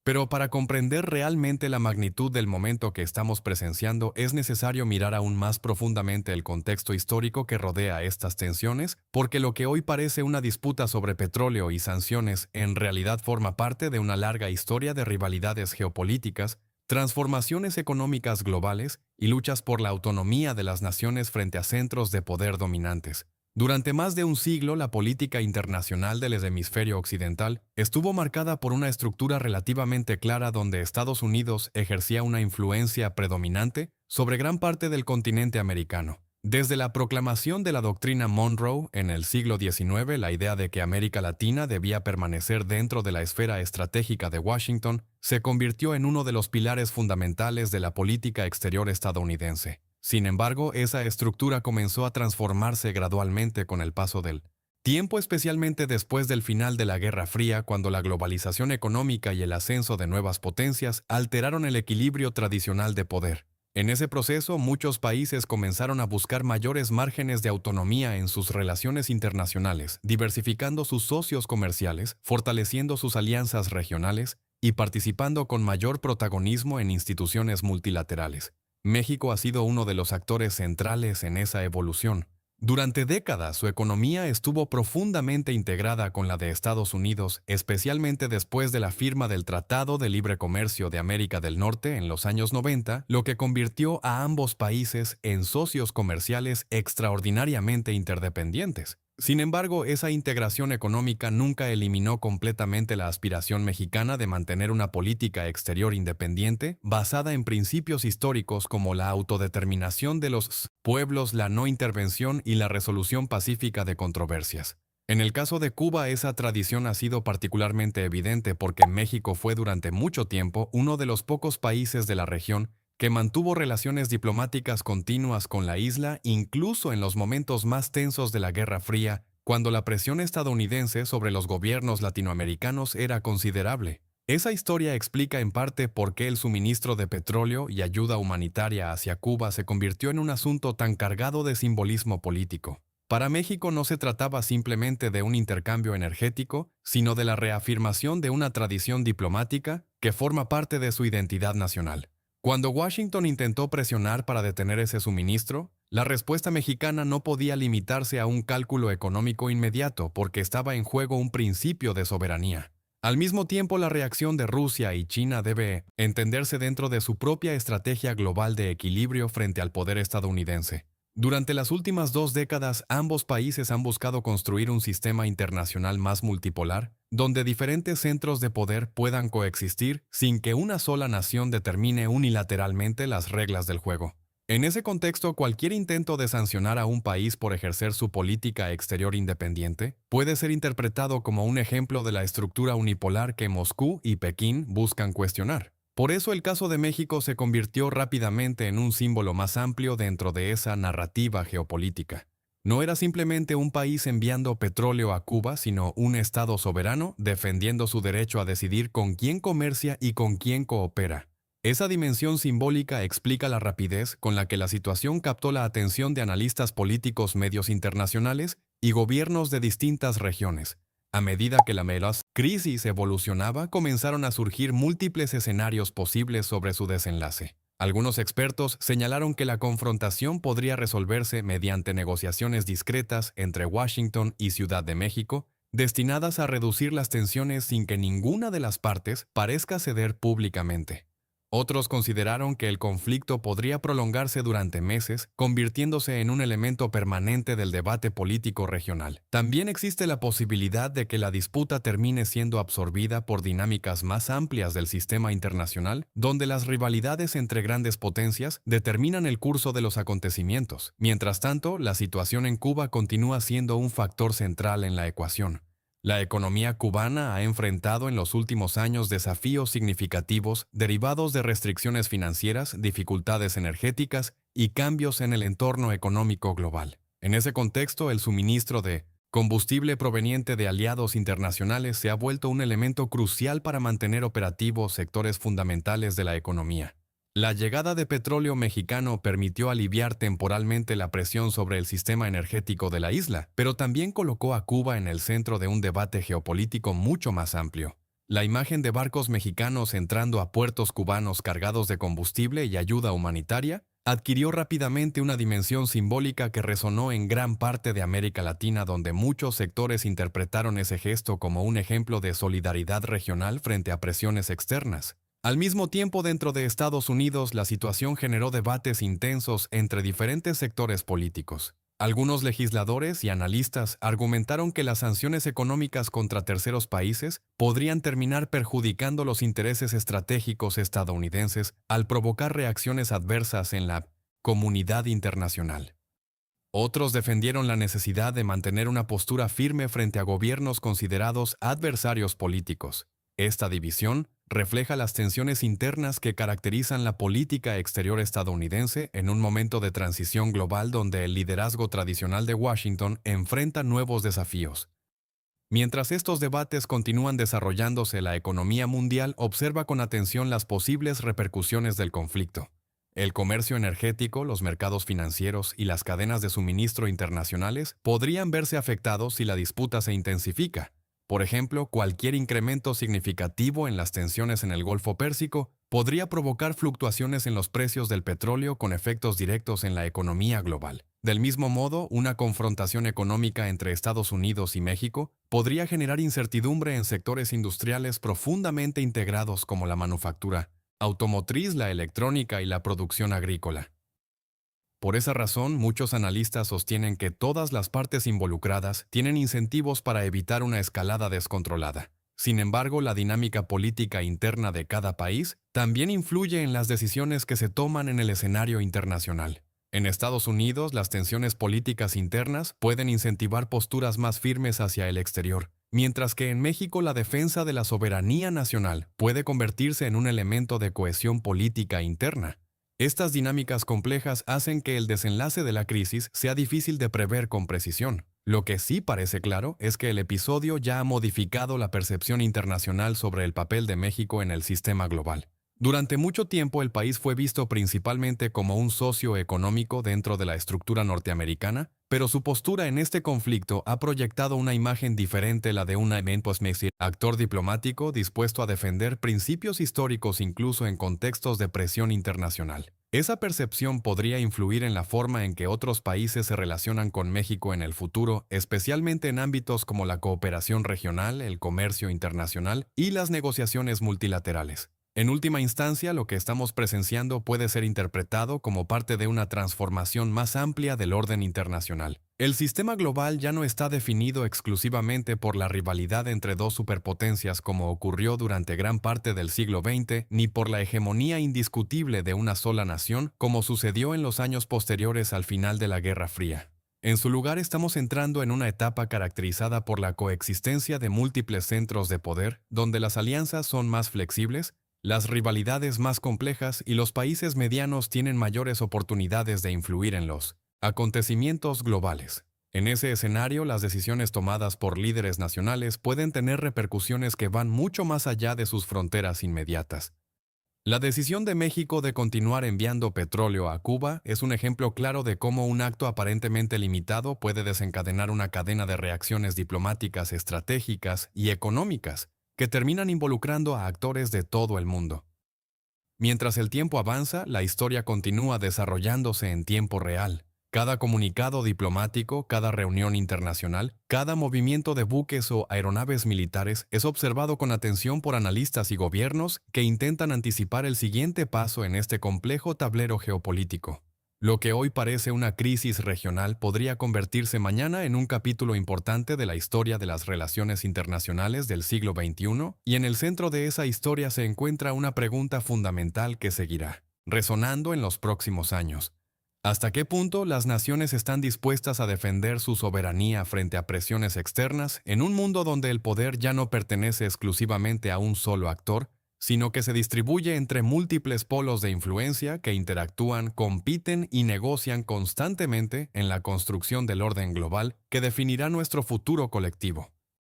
Pero para comprender realmente la magnitud del momento que estamos presenciando, es necesario mirar aún más profundamente el contexto histórico que rodea estas tensiones, porque lo que hoy parece una disputa sobre petróleo y sanciones en realidad forma parte de una larga historia de rivalidades geopolíticas, transformaciones económicas globales y luchas por la autonomía de las naciones frente a centros de poder dominantes. Durante más de un siglo, la política internacional del hemisferio occidental estuvo marcada por una estructura relativamente clara donde Estados Unidos ejercía una influencia predominante sobre gran parte del continente americano. Desde la proclamación de la doctrina Monroe en el siglo XIX, la idea de que América Latina debía permanecer dentro de la esfera estratégica de Washington se convirtió en uno de los pilares fundamentales de la política exterior estadounidense. Sin embargo, esa estructura comenzó a transformarse gradualmente con el paso del tiempo, especialmente después del final de la Guerra Fría, cuando la globalización económica y el ascenso de nuevas potencias alteraron el equilibrio tradicional de poder. En ese proceso, muchos países comenzaron a buscar mayores márgenes de autonomía en sus relaciones internacionales, diversificando sus socios comerciales, fortaleciendo sus alianzas regionales y participando con mayor protagonismo en instituciones multilaterales. México ha sido uno de los actores centrales en esa evolución. Durante décadas, su economía estuvo profundamente integrada con la de Estados Unidos, especialmente después de la firma del Tratado de Libre Comercio de América del Norte en los años 90, lo que convirtió a ambos países en socios comerciales extraordinariamente interdependientes. Sin embargo, esa integración económica nunca eliminó completamente la aspiración mexicana de mantener una política exterior independiente basada en principios históricos como la autodeterminación de los pueblos, la no intervención y la resolución pacífica de controversias. En el caso de Cuba, esa tradición ha sido particularmente evidente porque México fue durante mucho tiempo uno de los pocos países de la región que mantuvo relaciones diplomáticas continuas con la isla incluso en los momentos más tensos de la Guerra Fría, cuando la presión estadounidense sobre los gobiernos latinoamericanos era considerable. Esa historia explica en parte por qué el suministro de petróleo y ayuda humanitaria hacia Cuba se convirtió en un asunto tan cargado de simbolismo político. Para México no se trataba simplemente de un intercambio energético, sino de la reafirmación de una tradición diplomática que forma parte de su identidad nacional. Cuando Washington intentó presionar para detener ese suministro, la respuesta mexicana no podía limitarse a un cálculo económico inmediato porque estaba en juego un principio de soberanía. Al mismo tiempo, la reacción de Rusia y China debe entenderse dentro de su propia estrategia global de equilibrio frente al poder estadounidense. Durante las últimas 2 décadas, ambos países han buscado construir un sistema internacional más multipolar, donde diferentes centros de poder puedan coexistir sin que una sola nación determine unilateralmente las reglas del juego. En ese contexto, cualquier intento de sancionar a un país por ejercer su política exterior independiente puede ser interpretado como un ejemplo de la estructura unipolar que Moscú y Pekín buscan cuestionar. Por eso el caso de México se convirtió rápidamente en un símbolo más amplio dentro de esa narrativa geopolítica. No era simplemente un país enviando petróleo a Cuba, sino un Estado soberano defendiendo su derecho a decidir con quién comercia y con quién coopera. Esa dimensión simbólica explica la rapidez con la que la situación captó la atención de analistas políticos, medios internacionales y gobiernos de distintas regiones. A medida que la crisis evolucionaba, comenzaron a surgir múltiples escenarios posibles sobre su desenlace. Algunos expertos señalaron que la confrontación podría resolverse mediante negociaciones discretas entre Washington y Ciudad de México, destinadas a reducir las tensiones sin que ninguna de las partes parezca ceder públicamente. Otros consideraron que el conflicto podría prolongarse durante meses, convirtiéndose en un elemento permanente del debate político regional. También existe la posibilidad de que la disputa termine siendo absorbida por dinámicas más amplias del sistema internacional, donde las rivalidades entre grandes potencias determinan el curso de los acontecimientos. Mientras tanto, la situación en Cuba continúa siendo un factor central en la ecuación. La economía cubana ha enfrentado en los últimos años desafíos significativos derivados de restricciones financieras, dificultades energéticas y cambios en el entorno económico global. En ese contexto, el suministro de combustible proveniente de aliados internacionales se ha vuelto un elemento crucial para mantener operativos sectores fundamentales de la economía. La llegada de petróleo mexicano permitió aliviar temporalmente la presión sobre el sistema energético de la isla, pero también colocó a Cuba en el centro de un debate geopolítico mucho más amplio. La imagen de barcos mexicanos entrando a puertos cubanos cargados de combustible y ayuda humanitaria adquirió rápidamente una dimensión simbólica que resonó en gran parte de América Latina, donde muchos sectores interpretaron ese gesto como un ejemplo de solidaridad regional frente a presiones externas. Al mismo tiempo, dentro de Estados Unidos, la situación generó debates intensos entre diferentes sectores políticos. Algunos legisladores y analistas argumentaron que las sanciones económicas contra terceros países podrían terminar perjudicando los intereses estratégicos estadounidenses al provocar reacciones adversas en la comunidad internacional. Otros defendieron la necesidad de mantener una postura firme frente a gobiernos considerados adversarios políticos. Esta división refleja las tensiones internas que caracterizan la política exterior estadounidense en un momento de transición global donde el liderazgo tradicional de Washington enfrenta nuevos desafíos. Mientras estos debates continúan desarrollándose, la economía mundial observa con atención las posibles repercusiones del conflicto. El comercio energético, los mercados financieros y las cadenas de suministro internacionales podrían verse afectados si la disputa se intensifica. Por ejemplo, cualquier incremento significativo en las tensiones en el Golfo Pérsico podría provocar fluctuaciones en los precios del petróleo con efectos directos en la economía global. Del mismo modo, una confrontación económica entre Estados Unidos y México podría generar incertidumbre en sectores industriales profundamente integrados como la manufactura automotriz, la electrónica y la producción agrícola. Por esa razón, muchos analistas sostienen que todas las partes involucradas tienen incentivos para evitar una escalada descontrolada. Sin embargo, la dinámica política interna de cada país también influye en las decisiones que se toman en el escenario internacional. En Estados Unidos, las tensiones políticas internas pueden incentivar posturas más firmes hacia el exterior, mientras que en México la defensa de la soberanía nacional puede convertirse en un elemento de cohesión política interna. Estas dinámicas complejas hacen que el desenlace de la crisis sea difícil de prever con precisión. Lo que sí parece claro es que el episodio ya ha modificado la percepción internacional sobre el papel de México en el sistema global. Durante mucho tiempo el país fue visto principalmente como un socio económico dentro de la estructura norteamericana, pero su postura en este conflicto ha proyectado una imagen diferente, la de un actor diplomático dispuesto a defender principios históricos incluso en contextos de presión internacional. Esa percepción podría influir en la forma en que otros países se relacionan con México en el futuro, especialmente en ámbitos como la cooperación regional, el comercio internacional y las negociaciones multilaterales. En última instancia, lo que estamos presenciando puede ser interpretado como parte de una transformación más amplia del orden internacional. El sistema global ya no está definido exclusivamente por la rivalidad entre dos superpotencias como ocurrió durante gran parte del siglo XX, ni por la hegemonía indiscutible de una sola nación como sucedió en los años posteriores al final de la Guerra Fría. En su lugar, estamos entrando en una etapa caracterizada por la coexistencia de múltiples centros de poder, donde las alianzas son más flexibles, las rivalidades más complejas y los países medianos tienen mayores oportunidades de influir en los acontecimientos globales. En ese escenario, las decisiones tomadas por líderes nacionales pueden tener repercusiones que van mucho más allá de sus fronteras inmediatas. La decisión de México de continuar enviando petróleo a Cuba es un ejemplo claro de cómo un acto aparentemente limitado puede desencadenar una cadena de reacciones diplomáticas, estratégicas y económicas que terminan involucrando a actores de todo el mundo. Mientras el tiempo avanza, la historia continúa desarrollándose en tiempo real. Cada comunicado diplomático, cada reunión internacional, cada movimiento de buques o aeronaves militares es observado con atención por analistas y gobiernos que intentan anticipar el siguiente paso en este complejo tablero geopolítico. Lo que hoy parece una crisis regional podría convertirse mañana en un capítulo importante de la historia de las relaciones internacionales del siglo XXI, y en el centro de esa historia se encuentra una pregunta fundamental que seguirá resonando en los próximos años. ¿Hasta qué punto las naciones están dispuestas a defender su soberanía frente a presiones externas en un mundo donde el poder ya no pertenece exclusivamente a un solo actor, sino que se distribuye entre múltiples polos de influencia que interactúan, compiten y negocian constantemente en la construcción del orden global que definirá nuestro futuro colectivo?